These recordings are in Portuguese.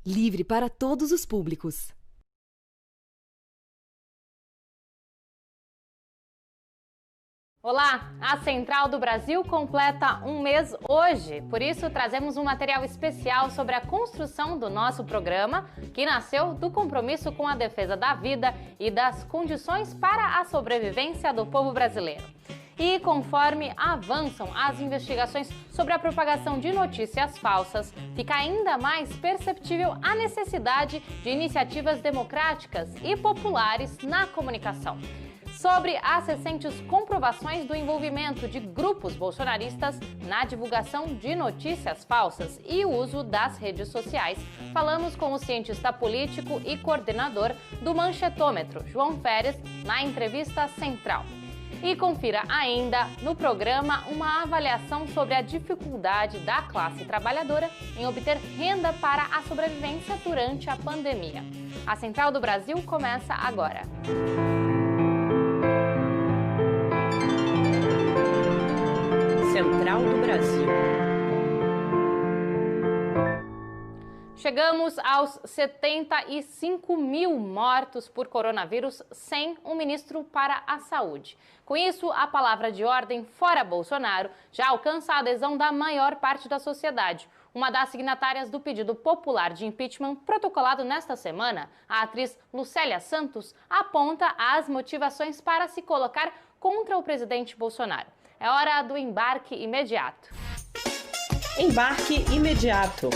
livre para todos os públicos. Olá! A Central do Brasil completa um mês hoje, por isso trazemos um material especial sobre a construção do nosso programa, que nasceu do compromisso com a defesa da vida e das condições para a sobrevivência do povo brasileiro. E conforme avançam as investigações sobre a propagação de notícias falsas, fica ainda mais perceptível a necessidade de iniciativas democráticas e populares na comunicação. Sobre as recentes comprovações do envolvimento de grupos bolsonaristas na divulgação de notícias falsas e o uso das redes sociais, falamos com o cientista político e coordenador do Manchetômetro, João Férez, na entrevista central. E confira ainda no programa uma avaliação sobre a dificuldade da classe trabalhadora em obter renda para a sobrevivência durante a pandemia. A Central do Brasil começa agora. Central do Brasil. Chegamos aos 75 mil mortos por coronavírus sem um ministro para a saúde. Com isso, a palavra de ordem fora Bolsonaro já alcança a adesão da maior parte da sociedade. Uma das signatárias do pedido popular de impeachment protocolado nesta semana, a atriz Lucélia Santos, aponta as motivações para se colocar contra o presidente Bolsonaro. É hora do embarque imediato. Embarque imediato.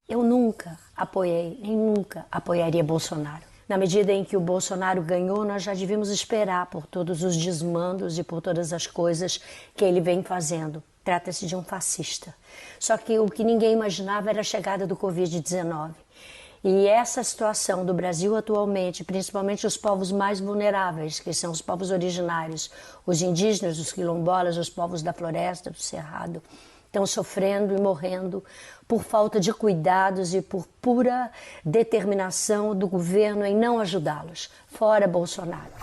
Eu nunca apoiei, nem nunca apoiaria Bolsonaro. Na medida em que o Bolsonaro ganhou, nós já devíamos esperar por todos os desmandos e por todas as coisas que ele vem fazendo. Trata-se de um fascista. Só que o que ninguém imaginava era a chegada do Covid-19. E essa situação do Brasil atualmente, principalmente os povos mais vulneráveis, que são os povos originários, os indígenas, os quilombolas, os povos da floresta, do cerrado, estão sofrendo e morrendo por falta de cuidados e por pura determinação do governo em não ajudá-los. Fora Bolsonaro.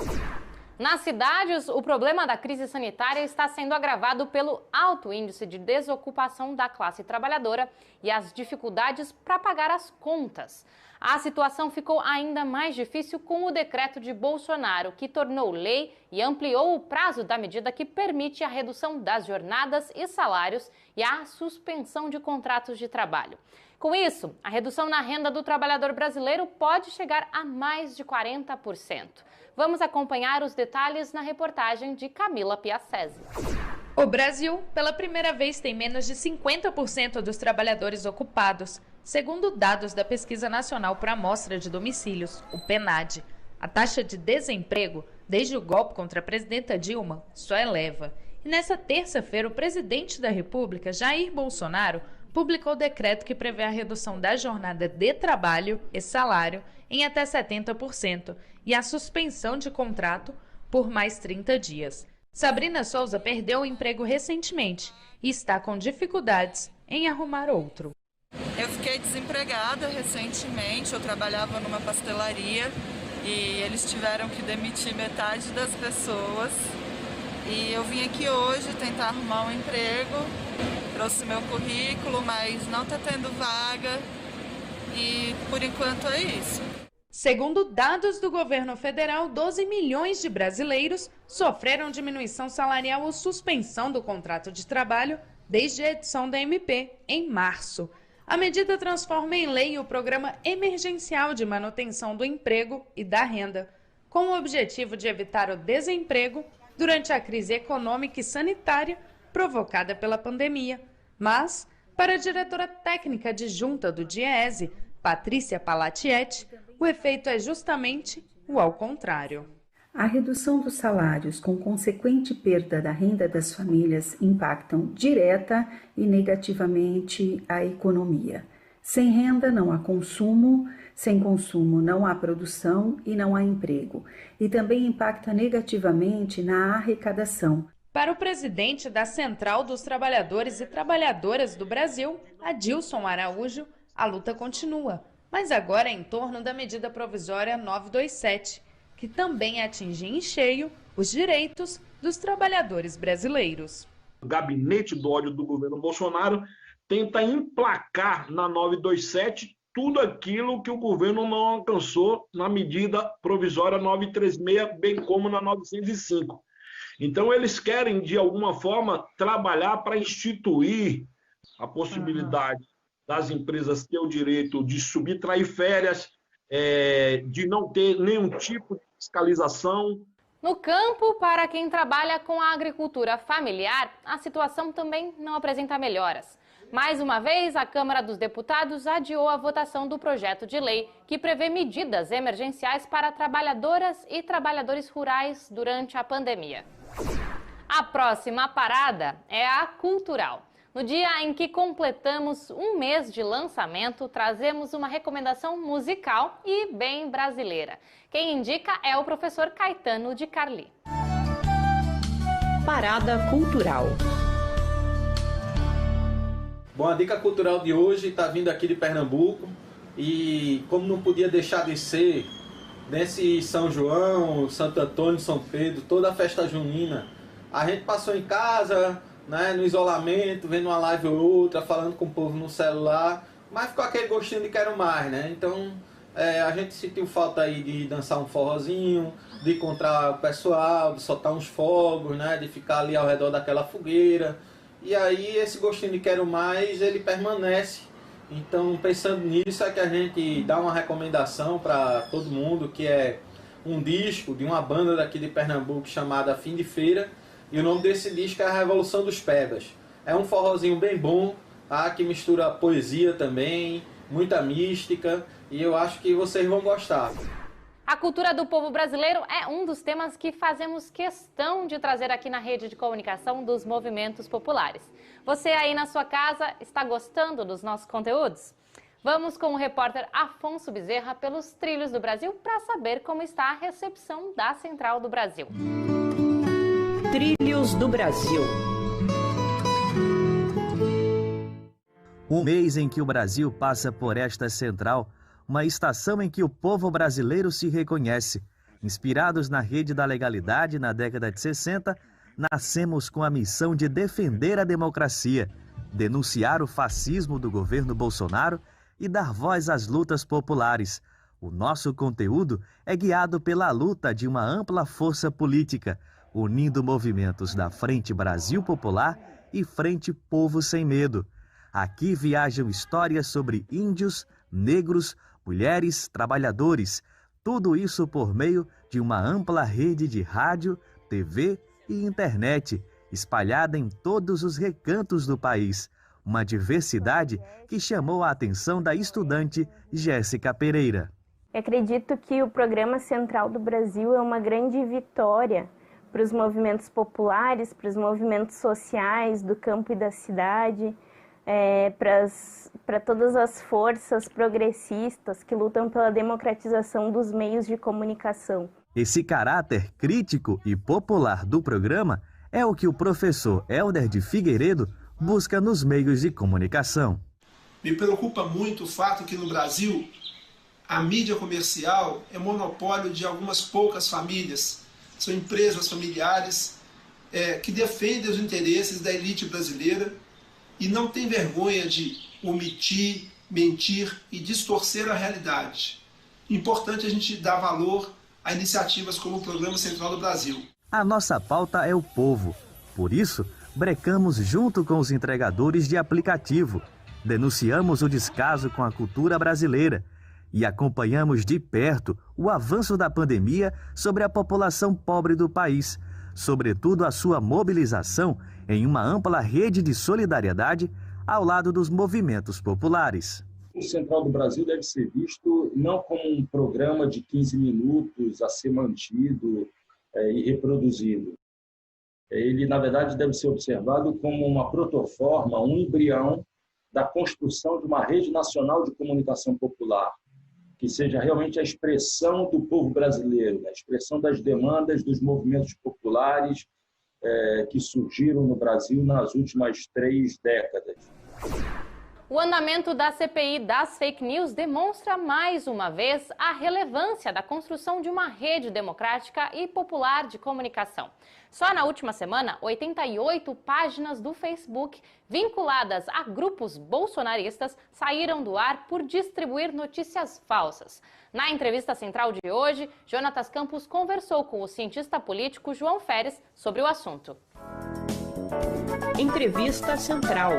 Nas cidades, o problema da crise sanitária está sendo agravado pelo alto índice de desocupação da classe trabalhadora e as dificuldades para pagar as contas. A situação ficou ainda mais difícil com o decreto de Bolsonaro, que tornou lei e ampliou o prazo da medida que permite a redução das jornadas e salários e a suspensão de contratos de trabalho. Com isso, a redução na renda do trabalhador brasileiro pode chegar a mais de 40%. Vamos acompanhar os detalhes na reportagem de Camila Piacese. O Brasil, pela primeira vez, tem menos de 50% dos trabalhadores ocupados, segundo dados da Pesquisa Nacional por Amostra de Domicílios, o PNAD. A taxa de desemprego, desde o golpe contra a presidenta Dilma, só eleva. E nessa terça-feira, o presidente da República, Jair Bolsonaro, publicou o decreto que prevê a redução da jornada de trabalho e salário em até 70% e a suspensão de contrato por mais 30 dias. Sabrina Souza perdeu o emprego recentemente e está com dificuldades em arrumar outro. Eu fiquei desempregada recentemente, eu trabalhava numa pastelaria e eles tiveram que demitir metade das pessoas. E eu vim aqui hoje tentar arrumar um emprego, trouxe meu currículo, mas não está tendo vaga e por enquanto é isso. Segundo dados do governo federal, 12 milhões de brasileiros sofreram diminuição salarial ou suspensão do contrato de trabalho desde a edição da MP, em março. A medida transforma em lei o Programa Emergencial de Manutenção do Emprego e da Renda, com o objetivo de evitar o desemprego durante a crise econômica e sanitária provocada pela pandemia. Mas, para a diretora técnica adjunta do DIEESE, Patrícia Palatietti, o efeito é justamente o ao contrário. A redução dos salários com consequente perda da renda das famílias impactam direta e negativamente a economia. Sem renda não há consumo, sem consumo não há produção e não há emprego. E também impacta negativamente na arrecadação. Para o presidente da Central dos Trabalhadores e Trabalhadoras do Brasil, Adilson Araújo, a luta continua, mas agora é em torno da medida provisória 927, que também atinge em cheio os direitos dos trabalhadores brasileiros. O gabinete do ódio do governo Bolsonaro tenta emplacar na 927 tudo aquilo que o governo não alcançou na medida provisória 936, bem como na 905. Então, eles querem, de alguma forma, trabalhar para instituir a possibilidade das empresas ter o direito de subtrair férias, de não ter nenhum tipo de fiscalização. No campo, para quem trabalha com a agricultura familiar, a situação também não apresenta melhoras. Mais uma vez, a Câmara dos Deputados adiou a votação do projeto de lei que prevê medidas emergenciais para trabalhadoras e trabalhadores rurais durante a pandemia. A próxima parada é a cultural. No dia em que completamos um mês de lançamento, trazemos uma recomendação musical e bem brasileira. Quem indica é o professor Caetano de Carli. Parada Cultural. Bom, a dica cultural de hoje está vindo aqui de Pernambuco e, como não podia deixar de ser, nesse São João, Santo Antônio, São Pedro, toda a festa junina, a gente passou em casa, né, no isolamento, vendo uma live ou outra, falando com o povo no celular, mas ficou aquele gostinho de quero mais, né? Então, a gente sentiu falta aí de dançar um forrozinho, de encontrar o pessoal, de soltar uns fogos, né, de ficar ali ao redor daquela fogueira. E aí esse gostinho de quero mais, ele permanece. Então, pensando nisso, é que a gente dá uma recomendação para todo mundo, que é um disco de uma banda daqui de Pernambuco chamada Fim de Feira. E o nome desse disco é A Revolução dos Pebas. É um forrozinho bem bom, tá? Que mistura poesia também, muita mística, e eu acho que vocês vão gostar. A cultura do povo brasileiro é um dos temas que fazemos questão de trazer aqui na rede de comunicação dos movimentos populares. Você aí na sua casa está gostando dos nossos conteúdos? Vamos com o repórter Afonso Bezerra pelos trilhos do Brasil para saber como está a recepção da Central do Brasil. Trilhos do Brasil. Um mês em que o Brasil passa por esta central, uma estação em que o povo brasileiro se reconhece. Inspirados na rede da legalidade na década de 60, nascemos com a missão de defender a democracia, denunciar o fascismo do governo Bolsonaro e dar voz às lutas populares. O nosso conteúdo é guiado pela luta de uma ampla força política, unindo movimentos da Frente Brasil Popular e Frente Povo Sem Medo. Aqui viajam histórias sobre índios, negros, mulheres, trabalhadores, tudo isso por meio de uma ampla rede de rádio, TV e internet, espalhada em todos os recantos do país. Uma diversidade que chamou a atenção da estudante Jéssica Pereira. Eu acredito que o Programa Central do Brasil é uma grande vitória para os movimentos populares, para os movimentos sociais do campo e da cidade, para todas as forças progressistas que lutam pela democratização dos meios de comunicação. Esse caráter crítico e popular do programa é o que o professor Helder de Figueiredo busca nos meios de comunicação. Me preocupa muito o fato que no Brasil a mídia comercial é monopólio de algumas poucas famílias. São empresas familiares que defendem os interesses da elite brasileira e não tem vergonha de omitir, mentir e distorcer a realidade. Importante a gente dar valor a iniciativas como o Programa Central do Brasil. A nossa pauta é o povo. Por isso, brecamos junto com os entregadores de aplicativo. Denunciamos o descaso com a cultura brasileira e acompanhamos de perto o avanço da pandemia sobre a população pobre do país, sobretudo a sua mobilização em uma ampla rede de solidariedade ao lado dos movimentos populares. O Central do Brasil deve ser visto não como um programa de 15 minutos a ser mantido e reproduzido. Ele, na verdade, deve ser observado como uma protoforma, um embrião da construção de uma rede nacional de comunicação popular, que seja realmente a expressão do povo brasileiro, a expressão das demandas dos movimentos populares que surgiram no Brasil nas últimas 3 décadas. O andamento da CPI das fake news demonstra mais uma vez a relevância da construção de uma rede democrática e popular de comunicação. Só na última semana, 88 páginas do Facebook vinculadas a grupos bolsonaristas saíram do ar por distribuir notícias falsas. Na entrevista central de hoje, Jonatas Campos conversou com o cientista político João Feres sobre o assunto. Entrevista Central.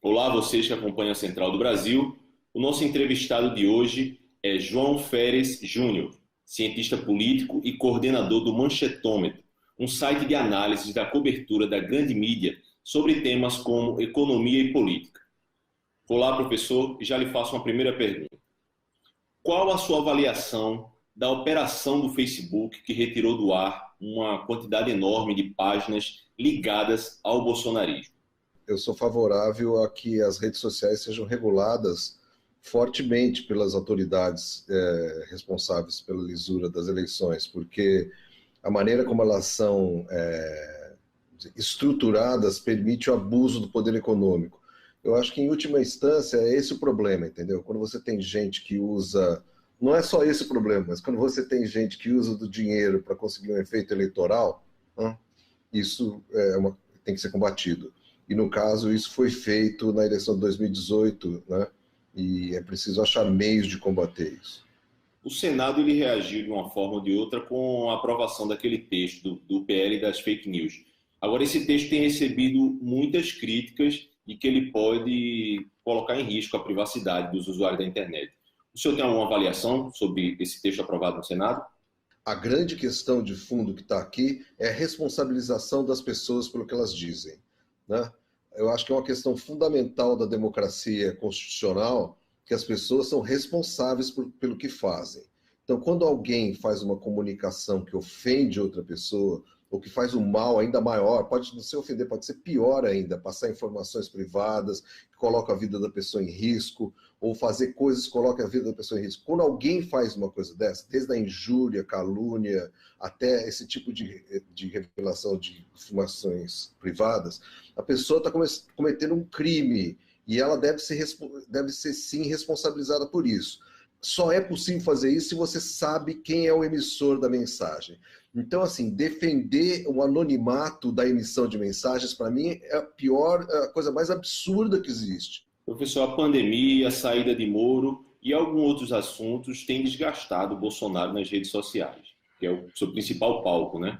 Olá, vocês que acompanham a Central do Brasil. O nosso entrevistado de hoje é João Feres Júnior, cientista político e coordenador do Manchetômetro, um site de análise da cobertura da grande mídia sobre temas como economia e política. Olá, professor, e já lhe faço uma primeira pergunta. Qual a sua avaliação da operação do Facebook que retirou do ar uma quantidade enorme de páginas ligadas ao bolsonarismo? Eu sou favorável a que as redes sociais sejam reguladas fortemente pelas autoridades responsáveis pela lisura das eleições, porque a maneira como elas são estruturadas permite o abuso do poder econômico. Eu acho que, em última instância, é esse o problema, entendeu? Quando você tem gente que usa... Não é só esse o problema, mas quando você tem gente que usa do dinheiro para conseguir um efeito eleitoral, isso tem que ser combatido. E, no caso, isso foi feito na eleição de 2018, né? E é preciso achar meios de combater isso. O Senado ele reagiu de uma forma ou de outra com a aprovação daquele texto do PL das fake news. Agora, esse texto tem recebido muitas críticas de que ele pode colocar em risco a privacidade dos usuários da internet. O senhor tem alguma avaliação sobre esse texto aprovado no Senado? A grande questão de fundo que está aqui é a responsabilização das pessoas pelo que elas dizem, né? Eu acho que é uma questão fundamental da democracia constitucional que as pessoas são responsáveis pelo que fazem. Então, quando alguém faz uma comunicação que ofende outra pessoa, ou que faz um mal ainda maior, pode não ser ofender, pode ser pior ainda, passar informações privadas, que colocam a vida da pessoa em risco, ou fazer coisas que colocam a vida da pessoa em risco. Quando alguém faz uma coisa dessa, desde a injúria, calúnia, até esse tipo de revelação de informações privadas, a pessoa está cometendo um crime e ela deve ser sim responsabilizada por isso. Só é possível fazer isso se você sabe quem é o emissor da mensagem. Então, assim, defender o anonimato da emissão de mensagens, para mim, é a coisa mais absurda que existe. Professor, a pandemia, a saída de Moro e alguns outros assuntos têm desgastado o Bolsonaro nas redes sociais, que é o seu principal palco, né?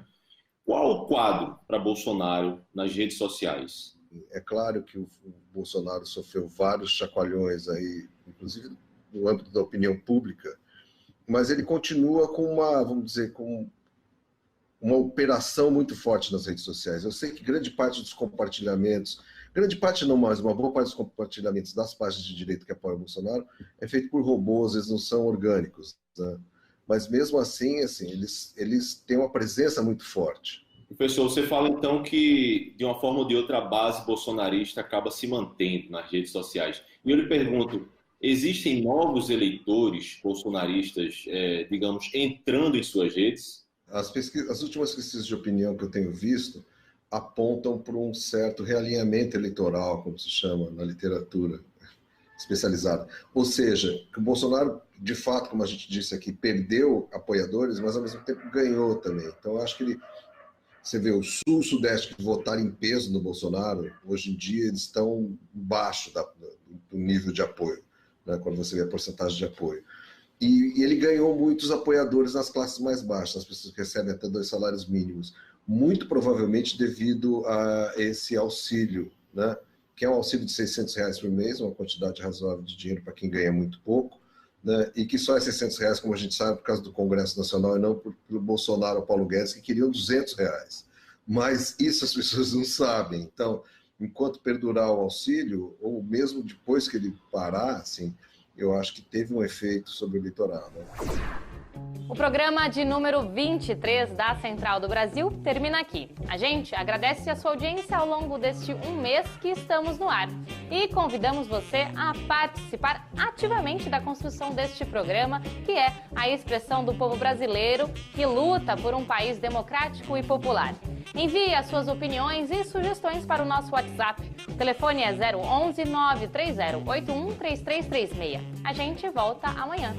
Qual o quadro para Bolsonaro nas redes sociais? É claro que o Bolsonaro sofreu vários chacoalhões aí, inclusive no âmbito da opinião pública, mas ele continua com uma operação muito forte nas redes sociais. Eu sei que grande parte dos compartilhamentos, grande parte não mais, uma boa parte dos compartilhamentos das páginas de direita que apoiam o Bolsonaro é feito por robôs, eles não são orgânicos, né? Mas mesmo assim, eles têm uma presença muito forte. Professor, você fala então que, de uma forma ou de outra, a base bolsonarista acaba se mantendo nas redes sociais. E eu lhe pergunto, existem novos eleitores bolsonaristas, digamos, entrando em suas redes? As últimas pesquisas de opinião que eu tenho visto apontam para um certo realinhamento eleitoral, como se chama na literatura especializada. Ou seja, que o Bolsonaro, de fato, como a gente disse aqui, perdeu apoiadores, mas ao mesmo tempo ganhou também. Então, eu acho que você vê o Sul e o Sudeste que votaram em peso no Bolsonaro, hoje em dia eles estão baixo do nível de apoio, né, quando você vê a porcentagem de apoio. E ele ganhou muitos apoiadores nas classes mais baixas, as pessoas que recebem até 2 salários mínimos, muito provavelmente devido a esse auxílio, né, que é um auxílio de R$600 por mês, uma quantidade razoável de dinheiro para quem ganha muito pouco, né, e que só é R$600, como a gente sabe, por causa do Congresso Nacional e não pelo Bolsonaro ou Paulo Guedes, que queriam R$200. Mas isso as pessoas não sabem. Então, enquanto perdurar o auxílio, ou mesmo depois que ele parar, assim, eu acho que teve um efeito sobre o eleitorado. O programa de número 23 da Central do Brasil termina aqui. A gente agradece a sua audiência ao longo deste um mês que estamos no ar. E convidamos você a participar ativamente da construção deste programa, que é a expressão do povo brasileiro que luta por um país democrático e popular. Envie as suas opiniões e sugestões para o nosso WhatsApp. O telefone é 011 930 81 3336. A gente volta amanhã.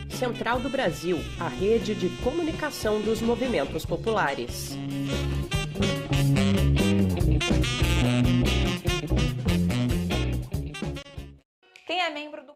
Central do Brasil, a rede de comunicação dos movimentos populares. Quem é membro do